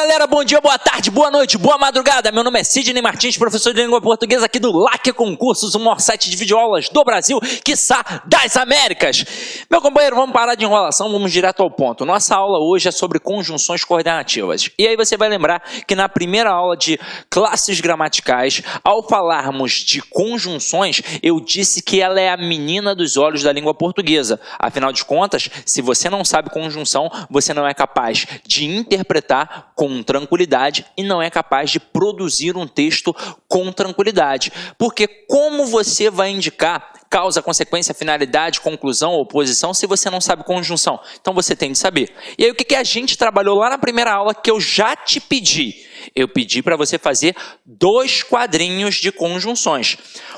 galera, bom dia, boa tarde, boa noite, boa madrugada. Meu nome é Sidney Martins, professor de língua portuguesa aqui do LAC Concursos, o maior site de videoaulas do Brasil, quiçá das Américas. Meu companheiro, vamos parar de enrolação, vamos direto ao ponto. Nossa aula hoje é sobre conjunções coordenativas. E aí você vai lembrar que na primeira aula de classes gramaticais, ao falarmos de conjunções, eu disse que ela é a menina dos olhos da língua portuguesa. Afinal de contas, se você não sabe conjunção, você não é capaz de interpretar com tranquilidade e não é capaz de produzir um texto com tranquilidade. Porque como você vai indicar causa, consequência, finalidade, conclusão, oposição, se você não sabe conjunção? Então você tem de saber. E aí o que a gente trabalhou lá na primeira aula que eu já te pedi? Eu pedi para você fazer 2 quadrinhos de conjunções.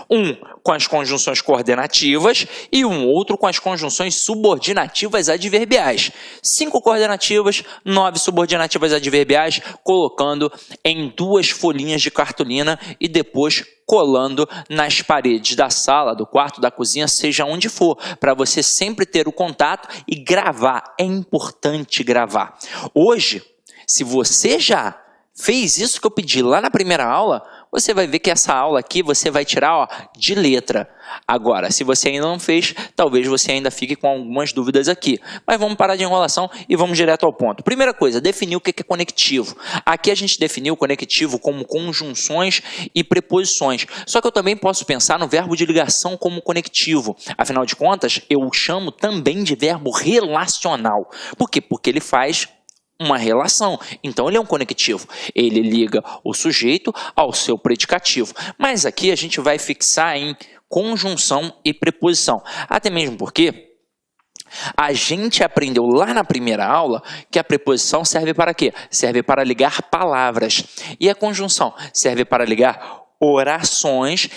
Um com as conjunções coordenativas e um outro com as conjunções subordinativas adverbiais. 5 coordenativas, 9 subordinativas adverbiais, colocando em 2 folhinhas de cartolina e depois colando nas paredes da sala, do quarto, da cozinha, seja onde for, para você sempre ter o contato e gravar. É importante gravar. Hoje, se você já fez isso que eu pedi lá na primeira aula, você vai ver que essa aula aqui você vai tirar de letra. Agora, se você ainda não fez, talvez você ainda fique com algumas dúvidas aqui. Mas vamos parar de enrolação e vamos direto ao ponto. Primeira coisa, definir o que é conectivo. Aqui a gente definiu o conectivo como conjunções e preposições. Só que eu também posso pensar no verbo de ligação como conectivo. Afinal de contas, eu o chamo também de verbo relacional. Por quê? Porque ele faz uma relação, então ele é um conectivo, ele liga o sujeito ao seu predicativo, mas aqui a gente vai fixar em conjunção e preposição, até mesmo porque a gente aprendeu lá na primeira aula que a preposição serve para quê? Serve para ligar palavras, e a conjunção serve para ligar orações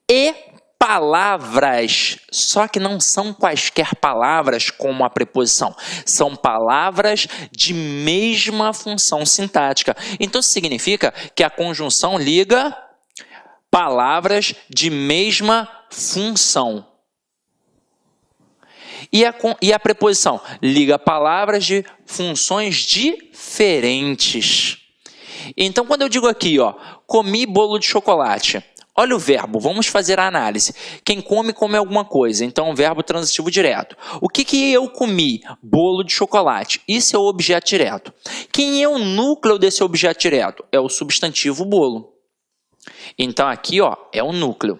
e palavras, só que não são quaisquer palavras como a preposição, são palavras de mesma função sintática. Então significa que a conjunção liga palavras de mesma função. E a preposição liga palavras de funções diferentes. Então quando eu digo aqui, comi bolo de chocolate, olha o verbo, vamos fazer a análise. Quem come, come alguma coisa, então o verbo transitivo direto. O que eu comi? Bolo de chocolate. Isso é o objeto direto. Quem é o núcleo desse objeto direto? É o substantivo bolo. Então aqui é o núcleo.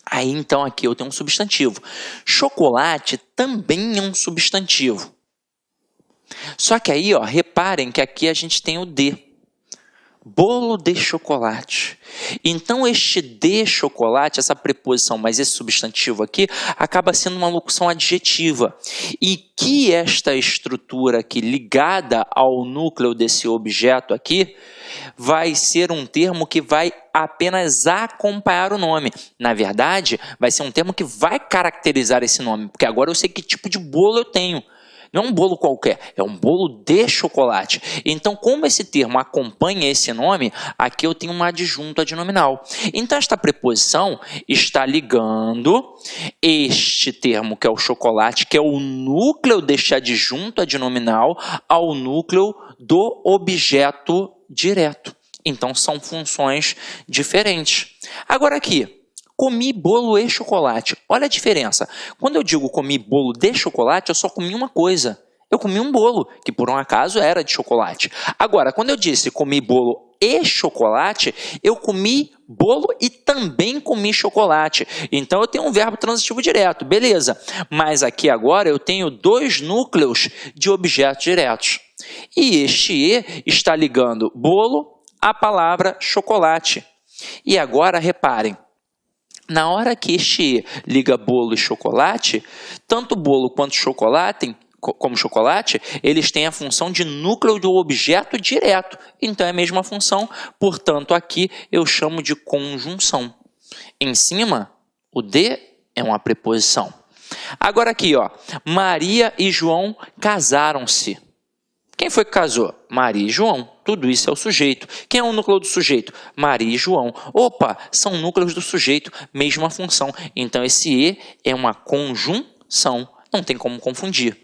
Aí então aqui eu tenho um substantivo. Chocolate também é um substantivo. Só que aí reparem que aqui a gente tem o de. Bolo de chocolate. Então este de chocolate, essa preposição, mas esse substantivo aqui, acaba sendo uma locução adjetiva. E que esta estrutura aqui, ligada ao núcleo desse objeto aqui, vai ser um termo que vai apenas acompanhar o nome. Na verdade, vai ser um termo que vai caracterizar esse nome, porque agora eu sei que tipo de bolo eu tenho. Não é um bolo qualquer, é um bolo de chocolate. Então, como esse termo acompanha esse nome, aqui eu tenho uma adjunta adnominal. Então, esta preposição está ligando este termo, que é o chocolate, que é o núcleo deste adjunto adnominal, ao núcleo do objeto direto. Então, são funções diferentes. Agora aqui, comi bolo e chocolate. Olha a diferença. Quando eu digo comi bolo de chocolate, eu só comi uma coisa. Eu comi um bolo, que por um acaso era de chocolate. Agora, quando eu disse comi bolo e chocolate, eu comi bolo e também comi chocolate. Então, eu tenho um verbo transitivo direto, beleza. Mas aqui agora eu tenho 2 núcleos de objetos diretos. E este e está ligando bolo à palavra chocolate. E agora, reparem, na hora que este liga bolo e chocolate, tanto bolo quanto chocolate, eles têm a função de núcleo do objeto direto. Então é a mesma função, portanto aqui eu chamo de conjunção. Em cima, o de é uma preposição. Agora aqui, Maria e João casaram-se. Quem foi que casou? Maria e João. Tudo isso é o sujeito. Quem é o núcleo do sujeito? Maria e João. Opa, são núcleos do sujeito, mesma função. Então, esse e é uma conjunção. Não tem como confundir.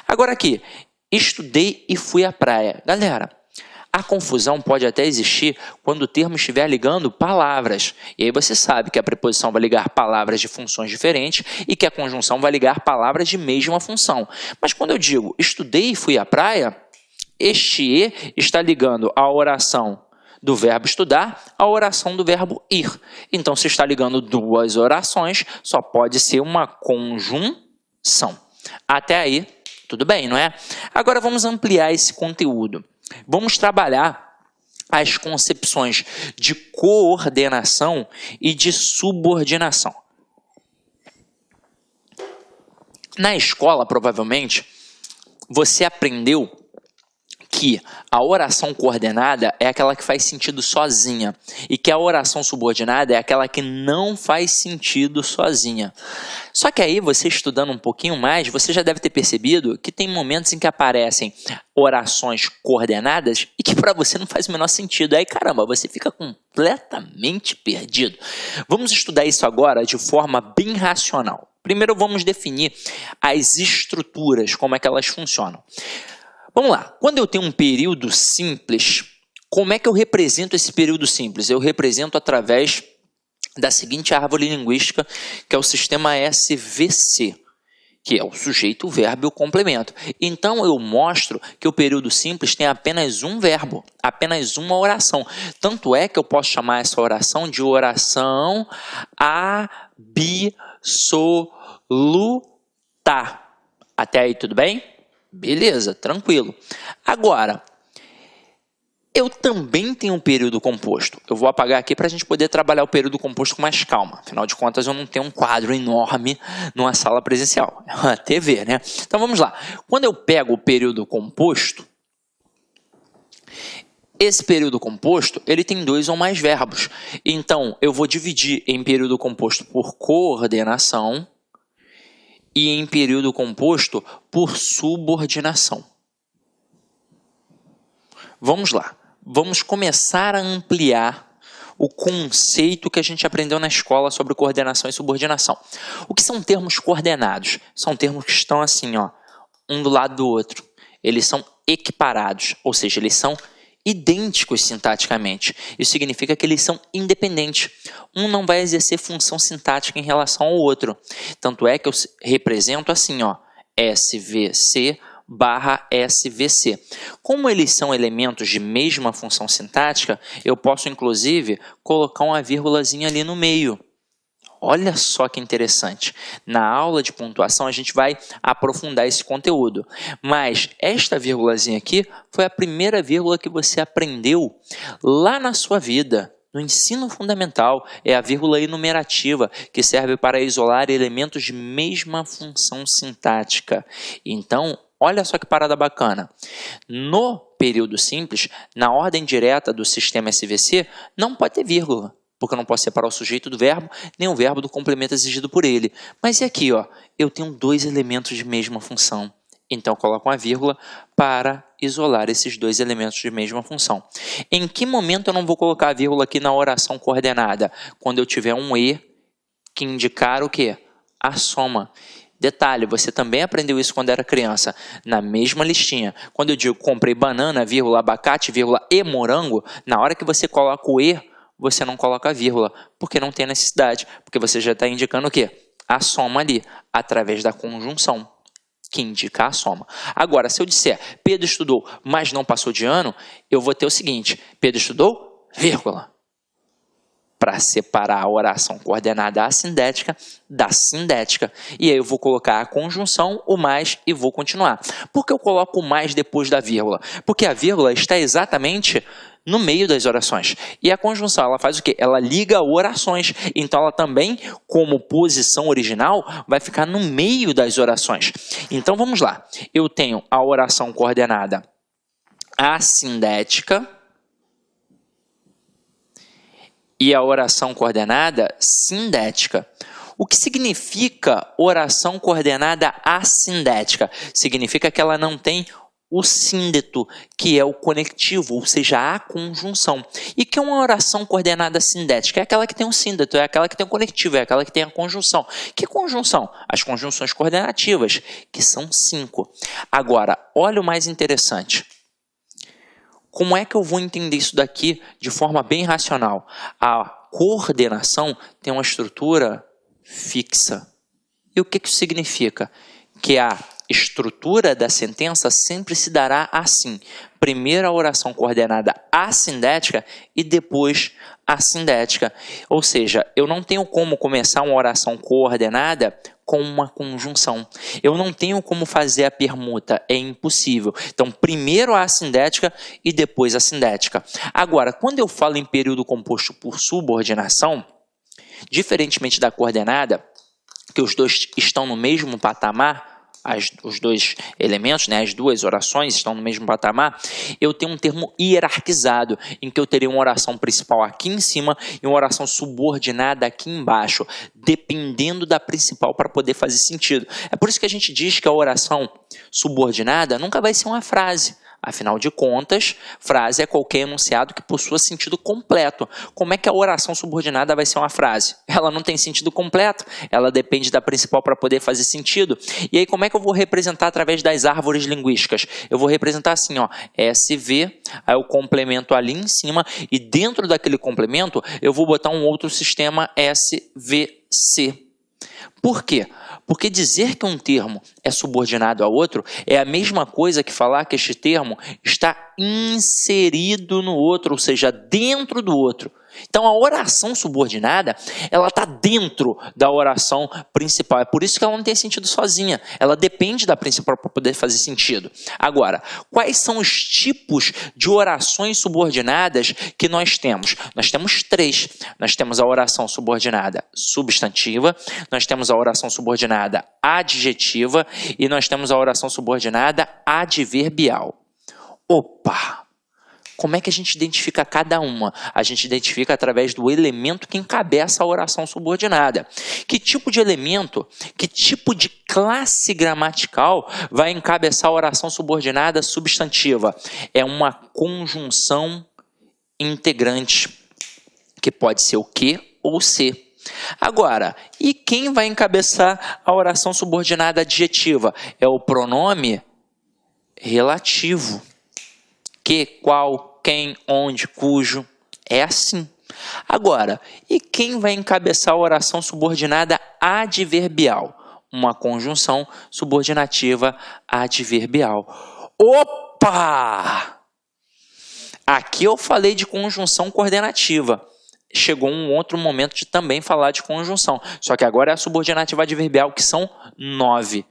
Agora aqui, estudei e fui à praia. Galera, A confusão pode até existir quando o termo estiver ligando palavras. E aí você sabe que a preposição vai ligar palavras de funções diferentes e que a conjunção vai ligar palavras de mesma função. Mas quando eu digo estudei e fui à praia, este e está ligando a oração do verbo estudar à oração do verbo ir. Então, se está ligando duas orações, só pode ser uma conjunção. Até aí, tudo bem, não é? Agora vamos ampliar esse conteúdo. Vamos trabalhar as concepções de coordenação e de subordinação. Na escola, provavelmente, você aprendeu que a oração coordenada é aquela que faz sentido sozinha e que a oração subordinada é aquela que não faz sentido sozinha. Só que aí, você estudando um pouquinho mais, você já deve ter percebido que tem momentos em que aparecem orações coordenadas e que para você não faz o menor sentido. Aí, caramba, você fica completamente perdido. Vamos estudar isso agora de forma bem racional. Primeiro, vamos definir as estruturas, como é que elas funcionam. Vamos lá, quando eu tenho um período simples, como é que eu represento esse período simples? Eu represento através da seguinte árvore linguística, que é o sistema SVC, que é o sujeito, o verbo e o complemento. Então, eu mostro que o período simples tem apenas um verbo, apenas uma oração. Tanto é que eu posso chamar essa oração de oração absoluta. Até aí, tudo bem? Beleza, tranquilo. Agora, eu também tenho um período composto. Eu vou apagar aqui para a gente poder trabalhar o período composto com mais calma. Afinal de contas, eu não tenho um quadro enorme numa sala presencial. É uma TV, né? Então, vamos lá. Quando eu pego o período composto, esse período composto, ele tem dois ou mais verbos. Então, eu vou dividir em período composto por coordenação e em período composto por subordinação. Vamos lá. Vamos começar a ampliar o conceito que a gente aprendeu na escola sobre coordenação e subordinação. O que são termos coordenados? São termos que estão assim, ó, um do lado do outro. Eles são equiparados, ou seja, eles são idênticos sintaticamente. Isso significa que eles são independentes. Um não vai exercer função sintática em relação ao outro. Tanto é que eu represento assim, ó, SVC barra SVC. Como eles são elementos de mesma função sintática, eu posso, inclusive, colocar uma vírgulazinha ali no meio. Olha só que interessante. Na aula de pontuação, a gente vai aprofundar esse conteúdo. Mas esta vírgulazinha aqui foi a primeira vírgula que você aprendeu lá na sua vida. No ensino fundamental, é a vírgula enumerativa, que serve para isolar elementos de mesma função sintática. Então, olha só que parada bacana. No período simples, na ordem direta do sistema SVC, não pode ter vírgula, porque eu não posso separar o sujeito do verbo, nem o verbo do complemento exigido por ele. Mas e aqui, ó, eu tenho dois elementos de mesma função. Então, eu coloco uma vírgula para isolar esses dois elementos de mesma função. Em que momento eu não vou colocar a vírgula aqui na oração coordenada? Quando eu tiver um E que indicar o quê? A soma. Detalhe, você também aprendeu isso quando era criança, na mesma listinha. Quando eu digo comprei banana, vírgula, abacate, vírgula, e morango, na hora que você coloca o E, você não coloca a vírgula, porque não tem necessidade, porque você já está indicando o quê? A soma ali, através da conjunção, que indica a soma. Agora, se eu disser Pedro estudou, mas não passou de ano, eu vou ter o seguinte, Pedro estudou, vírgula, para separar a oração coordenada assindética da sindética. E aí eu vou colocar a conjunção, o mais, e vou continuar. Por que eu coloco o mais depois da vírgula? Porque a vírgula está exatamente no meio das orações. E a conjunção, ela faz o quê? Ela liga orações. Então, ela também, como posição original, vai ficar no meio das orações. Então, vamos lá. Eu tenho a oração coordenada assindética e a oração coordenada sindética. O que significa oração coordenada assindética? Significa que ela não tem o síndeto, que é o conectivo, ou seja, a conjunção. E que é uma oração coordenada sindética? É aquela que tem o síndeto, é aquela que tem o conectivo, é aquela que tem a conjunção. Que conjunção? As conjunções coordenativas, que são 5. Agora, olha o mais interessante. Como é que eu vou entender isso daqui de forma bem racional? A coordenação tem uma estrutura fixa. E o que isso significa? Que a estrutura da sentença sempre se dará assim. Primeiro a oração coordenada assindética e depois a sindética. Ou seja, eu não tenho como começar uma oração coordenada com uma conjunção. Eu não tenho como fazer a permuta, é impossível. Então, primeiro a assindética e depois a sindética. Agora, quando eu falo em período composto por subordinação, diferentemente da coordenada, que os dois estão no mesmo patamar, os dois elementos, né, as duas orações estão no mesmo patamar, eu tenho um termo hierarquizado, em que eu teria uma oração principal aqui em cima e uma oração subordinada aqui embaixo, dependendo da principal para poder fazer sentido. É por isso que a gente diz que a oração subordinada nunca vai ser uma frase. Afinal de contas, frase é qualquer enunciado que possua sentido completo. Como é que a oração subordinada vai ser uma frase? Ela não tem sentido completo, ela depende da principal para poder fazer sentido. E aí, como é que eu vou representar através das árvores linguísticas? Eu vou representar assim, ó, SV, aí eu complemento ali em cima, e dentro daquele complemento, eu vou botar um outro sistema SVC. Por quê? Porque dizer que um termo é subordinado a outro é a mesma coisa que falar que este termo está inserido no outro, ou seja, dentro do outro. Então, a oração subordinada, ela está dentro da oração principal. É por isso que ela não tem sentido sozinha. Ela depende da principal para poder fazer sentido. Agora, quais são os tipos de orações subordinadas que nós temos? Nós temos 3. Nós temos a oração subordinada substantiva, nós temos a oração subordinada adjetiva e nós temos a oração subordinada adverbial. Opa! Como é que a gente identifica cada uma? A gente identifica através do elemento que encabeça a oração subordinada. Que tipo de elemento, que tipo de classe gramatical vai encabeçar a oração subordinada substantiva? É uma conjunção integrante, que pode ser o que ou se. Agora, e quem vai encabeçar a oração subordinada adjetiva? É o pronome relativo. Que, qual, quem, onde, cujo. É assim. Agora, e quem vai encabeçar a oração subordinada adverbial? Uma conjunção subordinativa adverbial. Opa! Aqui eu falei de conjunção coordenativa. Chegou um outro momento de também falar de conjunção. Só que agora é a subordinativa adverbial, que são 9.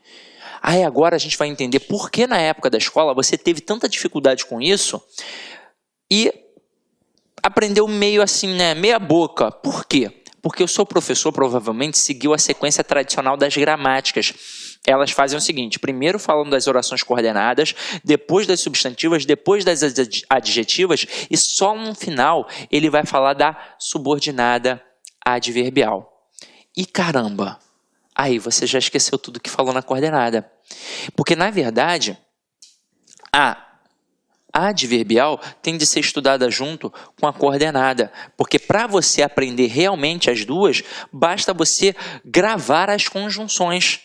Aí agora a gente vai entender por que na época da escola você teve tanta dificuldade com isso e aprendeu meio assim, né, meia boca. Por quê? Porque o seu professor provavelmente seguiu a sequência tradicional das gramáticas. Elas fazem o seguinte: primeiro falam das orações coordenadas, depois das substantivas, depois das adjetivas e só no final ele vai falar da subordinada adverbial. E caramba! Aí você já esqueceu tudo que falou na coordenada. Porque, na verdade, a adverbial tem de ser estudada junto com a coordenada. Porque para você aprender realmente as duas, basta você gravar as conjunções.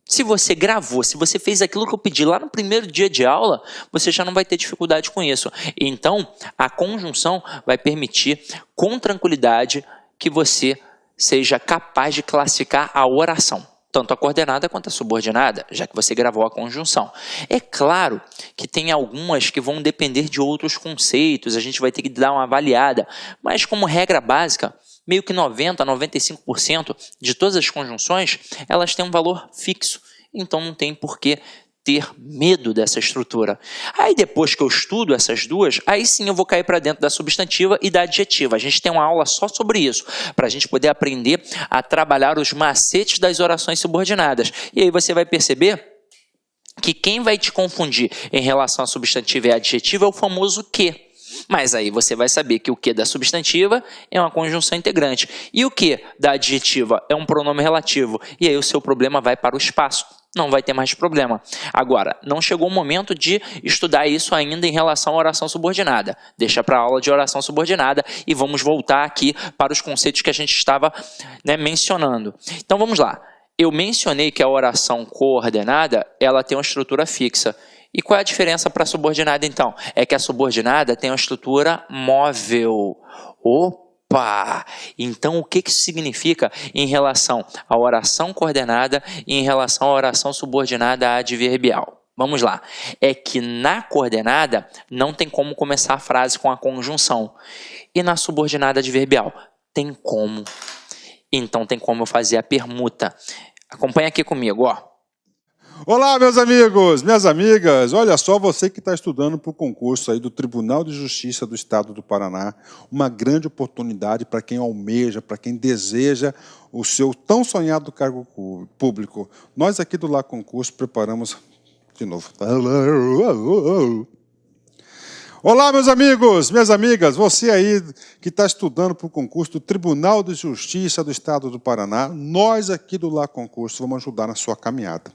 Se você gravou, se você fez aquilo que eu pedi lá no primeiro dia de aula, você já não vai ter dificuldade com isso. Então, a conjunção vai permitir, com tranquilidade, que você seja capaz de classificar a oração, tanto a coordenada quanto a subordinada, já que você gravou a conjunção. É claro que tem algumas que vão depender de outros conceitos, a gente vai ter que dar uma avaliada, mas como regra básica, meio que 90% a 95% de todas as conjunções, elas têm um valor fixo, então não tem por que ter medo dessa estrutura. Aí depois que eu estudo essas duas, aí sim eu vou cair para dentro da substantiva e da adjetiva. A gente tem uma aula só sobre isso, para a gente poder aprender a trabalhar os macetes das orações subordinadas. E aí você vai perceber que quem vai te confundir em relação à substantiva e à adjetiva é o famoso que. Mas aí você vai saber que o que da substantiva é uma conjunção integrante e o que da adjetiva é um pronome relativo. E aí o seu problema vai para o espaço. Não vai ter mais problema. Agora, não chegou o momento de estudar isso ainda em relação à oração subordinada. Deixa para a aula de oração subordinada e vamos voltar aqui para os conceitos que a gente estava, né, mencionando. Então vamos lá. eu mencionei que a oração coordenada, ela tem uma estrutura fixa. E qual é a diferença para a subordinada, então? É que a subordinada tem uma estrutura móvel. Opa! Então, o que isso significa em relação à oração coordenada e em relação à oração subordinada adverbial? Vamos lá. É que na coordenada não tem como começar a frase com a conjunção. E na subordinada adverbial tem como. Então, tem como eu fazer a permuta. Acompanha aqui comigo, ó. Olá, meus amigos, minhas amigas. Olha só, você que está estudando para o concurso aí do Tribunal de Justiça do Estado do Paraná, uma grande oportunidade para quem almeja, para quem deseja o seu tão sonhado cargo público. Nós aqui do Lá Concurso preparamos... De novo. Olá, meus amigos, minhas amigas, você aí que está estudando para o concurso do Tribunal de Justiça do Estado do Paraná, nós aqui do Lá Concurso vamos ajudar na sua caminhada.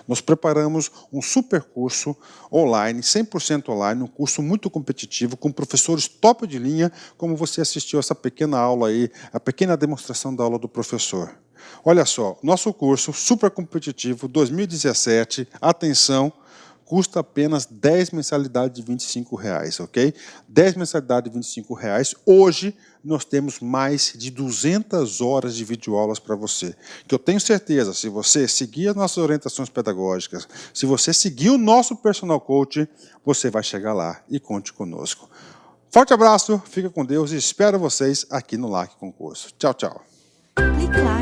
Nós preparamos um super curso online, 100% online, um curso muito competitivo, com professores top de linha, como você assistiu essa pequena aula aí, a pequena demonstração da aula do professor. Olha só, nosso curso super competitivo 2017, atenção, custa apenas 10 mensalidades de R$25, ok? 10 mensalidades de R$25. Hoje, nós temos mais de 200 horas de videoaulas para você. Que eu tenho certeza, se você seguir as nossas orientações pedagógicas, se você seguir o nosso personal coach, você vai chegar lá e conte conosco. Forte abraço, fica com Deus e espero vocês aqui no LAC Concurso. Tchau, tchau. Clique lá.